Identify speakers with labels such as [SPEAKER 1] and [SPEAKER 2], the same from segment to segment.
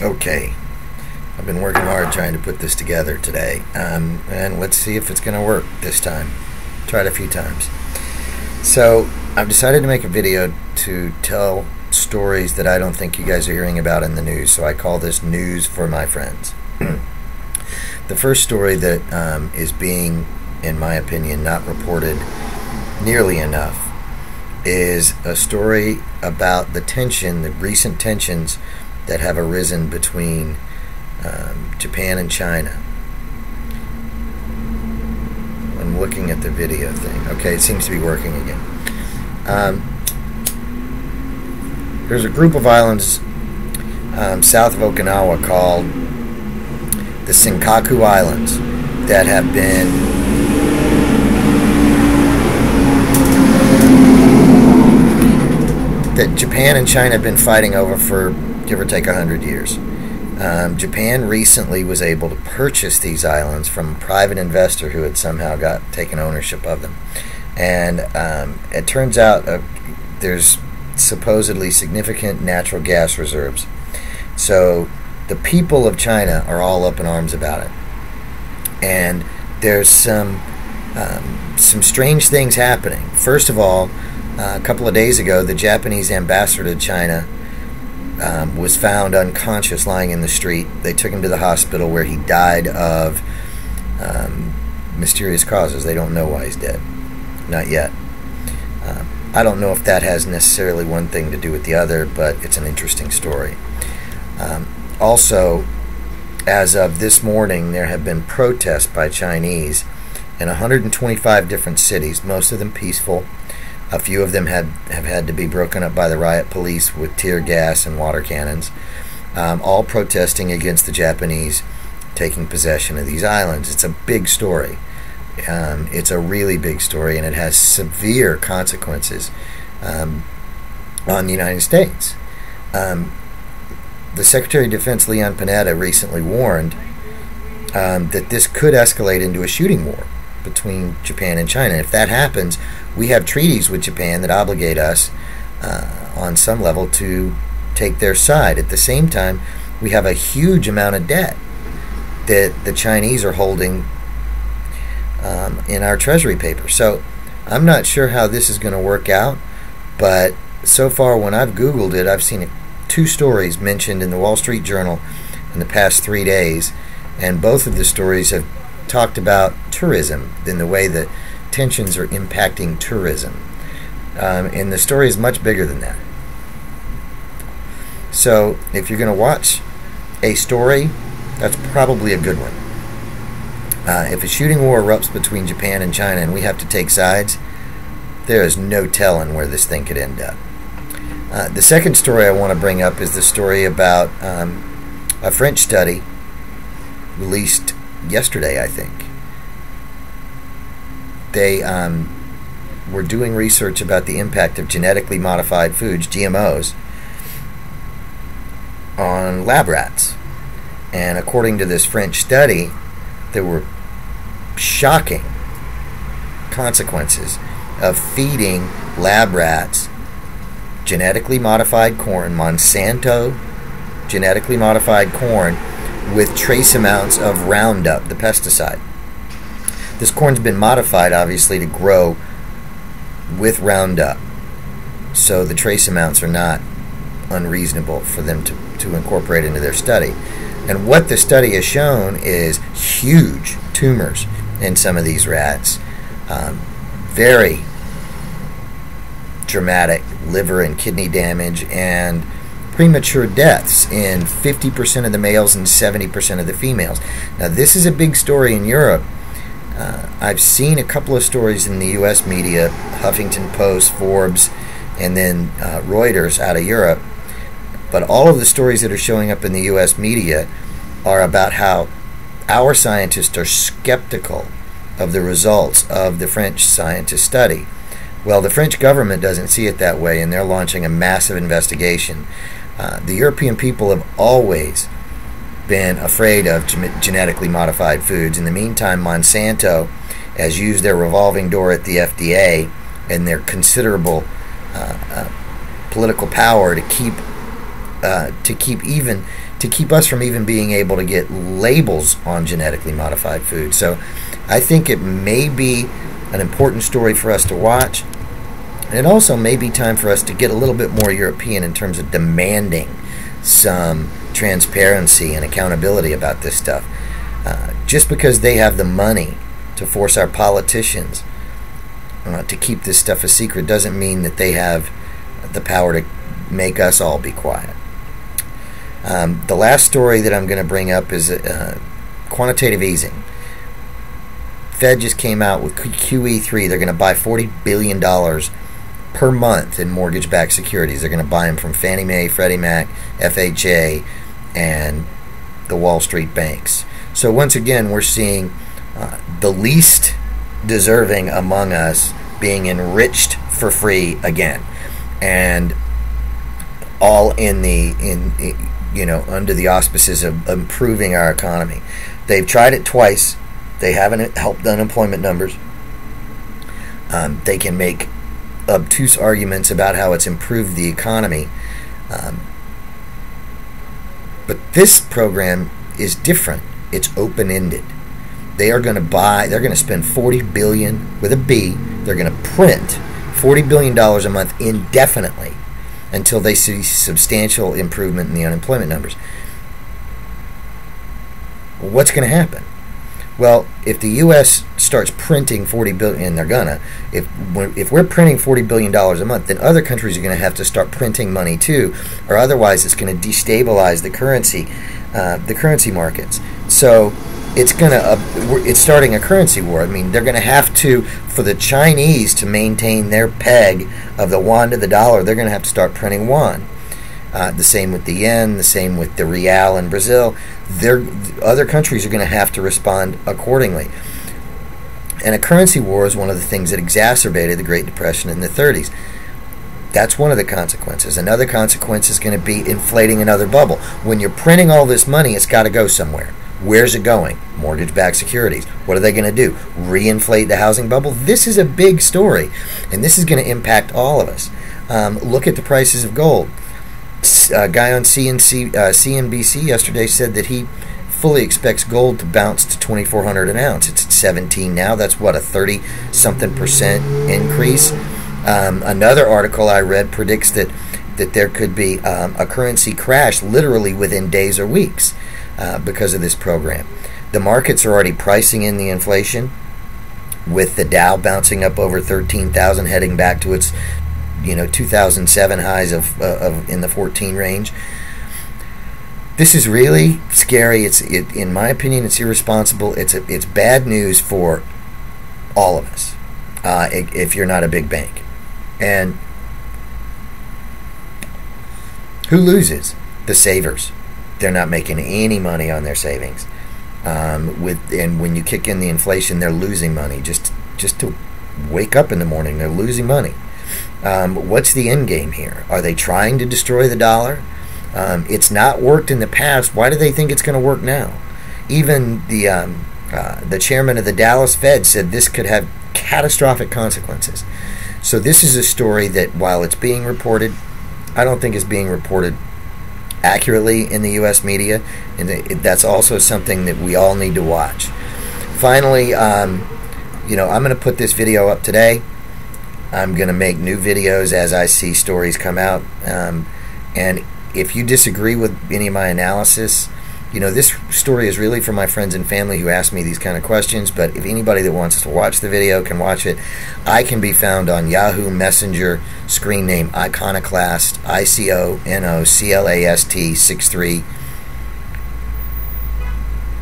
[SPEAKER 1] Okay, I've been working hard trying to put this together today, and let's see if it's going to work this time. Tried a few times. So I've decided to make a video to tell stories that I don't think you guys are hearing about in the news, so I call this News for My Friends. The first story that is being, in my opinion, not reported nearly enough is a story about the recent tensions that have arisen between Japan and China. I'm looking at the video thing. Okay, it seems to be working again. There's a group of islands south of Okinawa called the Senkaku Islands that have been that Japan and China have been fighting over for give or take 100 years. Japan recently was able to purchase these islands from a private investor who had somehow taken ownership of them. And it turns out there's supposedly significant natural gas reserves. So the people of China are all up in arms about it. And there's some strange things happening. First of all, a couple of days ago, the Japanese ambassador to China was found unconscious lying in the street. They took him to the hospital where he died of mysterious causes. They don't know why he's dead. Not yet. I don't know if that has necessarily one thing to do with the other, but it's an interesting story. Also, as of this morning, there have been protests by Chinese in 125 different cities, most of them peaceful. A few of them have had to be broken up by the riot police with tear gas and water cannons, all protesting against the Japanese taking possession of these islands. It's a big story. It's a really big story, and it has severe consequences on the United States. The Secretary of Defense, Leon Panetta, recently warned that this could escalate into a shooting war between Japan and China. If that happens, we have treaties with Japan that obligate us on some level to take their side. At the same time, we have a huge amount of debt that the Chinese are holding in our treasury paper. So I'm not sure how this is going to work out, but so far when I've Googled it, I've seen two stories mentioned in the Wall Street Journal in the past 3 days, and both of the stories have talked about tourism in the way that tensions are impacting tourism. And the story is much bigger than that. So if you're going to watch a story, that's probably a good one. If a shooting war erupts between Japan and China and we have to take sides, there is no telling where this thing could end up. The second story I want to bring up is the story about a French study released yesterday, I think. They were doing research about the impact of genetically modified foods, GMOs, on lab rats. And according to this French study, there were shocking consequences of feeding lab rats genetically modified corn, Monsanto genetically modified corn, with trace amounts of Roundup, the pesticide. This corn's been modified, obviously, to grow with Roundup, so the trace amounts are not unreasonable for them to incorporate into their study. And what the study has shown is huge tumors in some of these rats, very dramatic liver and kidney damage, and premature deaths in 50% of the males and 70% of the females. Now, this is a big story in Europe. I've seen a couple of stories in the U.S. media, Huffington Post, Forbes, and then Reuters out of Europe. But all of the stories that are showing up in the U.S. media are about how our scientists are skeptical of the results of the French scientist study. Well, the French government doesn't see it that way, and they're launching a massive investigation. The European people have always been afraid of genetically modified foods. In the meantime, Monsanto has used their revolving door at the FDA and their considerable political power to keep to keep us from even being able to get labels on genetically modified food. So I think it may be an important story for us to watch. And it also may be time for us to get a little bit more European in terms of demanding some transparency and accountability about this stuff. Just because they have the money to force our politicians to keep this stuff a secret doesn't mean that they have the power to make us all be quiet. The last story that I'm going to bring up is quantitative easing. Fed just came out with QE3. They're going to buy $40 billion per month in mortgage-backed securities. They're going to buy them from Fannie Mae, Freddie Mac, FHA, and the Wall Street banks. So once again, we're seeing the least deserving among us being enriched for free again, and all under the auspices of improving our economy. They've tried it twice. They haven't helped unemployment numbers. They can make obtuse arguments about how it's improved the economy, but this program is different. It's open-ended. They're going to spend $40 billion with a B. They're going to print $40 billion a month indefinitely until they see substantial improvement in the unemployment numbers. What's going to happen? Well, if the U.S. starts printing $40 billion, and they're gonna, if we're printing $40 billion a month, then other countries are going to have to start printing money too, or otherwise it's going to destabilize the currency markets. So it's starting a currency war. I mean, they're going to have to, for the Chinese to maintain their peg of the yuan to the dollar, they're going to have to start printing yuan. The same with the yen, the same with the real in Brazil. Other countries are going to have to respond accordingly. And a currency war is one of the things that exacerbated the Great Depression in the 30s. That's one of the consequences. Another consequence is going to be inflating another bubble. When you're printing all this money, it's got to go somewhere. Where's it going? Mortgage-backed securities. What are they going to do? Reinflate the housing bubble? This is a big story, and this is going to impact all of us. Look at the prices of gold. A guy on CNBC yesterday said that he fully expects gold to bounce to $2,400 an ounce. It's at 17 now. That's what, a 30-something% increase. Another article I read predicts that there could be a currency crash literally within days or weeks because of this program. The markets are already pricing in the inflation, with the Dow bouncing up over 13,000, heading back to its 2007 highs of in the 14 range. This is really scary. In my opinion, it's irresponsible. It's bad news for all of us if you're not a big bank. And who loses? The savers. They're not making any money on their savings. And when you kick in the inflation, they're losing money. Just to wake up in the morning, they're losing money. What's the end game here? Are they trying to destroy the dollar? It's not worked in the past. Why do they think it's going to work now? Even the chairman of the Dallas Fed said this could have catastrophic consequences. So this is a story that, while it's being reported, I don't think is being reported accurately in the U.S. media, and that's also something that we all need to watch. Finally, I'm going to put this video up today. I'm going to make new videos as I see stories come out. And if you disagree with any of my analysis, this story is really for my friends and family who ask me these kind of questions. But if anybody that wants to watch the video can watch it, I can be found on Yahoo Messenger, screen name Iconoclast, ICONOCLAST 63.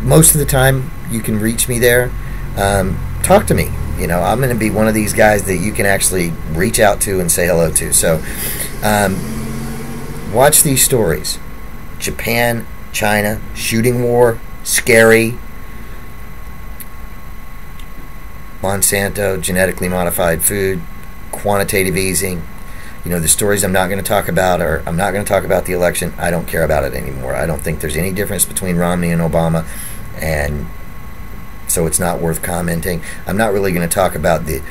[SPEAKER 1] Most of the time, you can reach me there. Talk to me. I'm going to be one of these guys that you can actually reach out to and say hello to. So, watch these stories. Japan, China, shooting war, scary. Monsanto, genetically modified food, quantitative easing. The stories I'm not going to talk about are, I'm not going to talk about the election. I don't care about it anymore. I don't think there's any difference between Romney and Obama, and so it's not worth commenting. I'm not really going to talk about the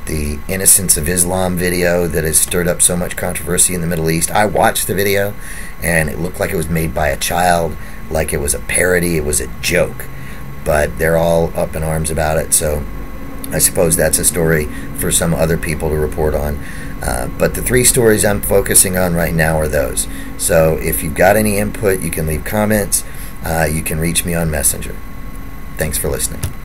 [SPEAKER 1] the Innocence of Islam video that has stirred up so much controversy in the Middle East. I watched the video, and it looked like it was made by a child, like it was a parody, it was a joke. But they're all up in arms about it, so I suppose that's a story for some other people to report on. But the 3 stories I'm focusing on right now are those. So if you've got any input, you can leave comments. You can reach me on Messenger. Thanks for listening.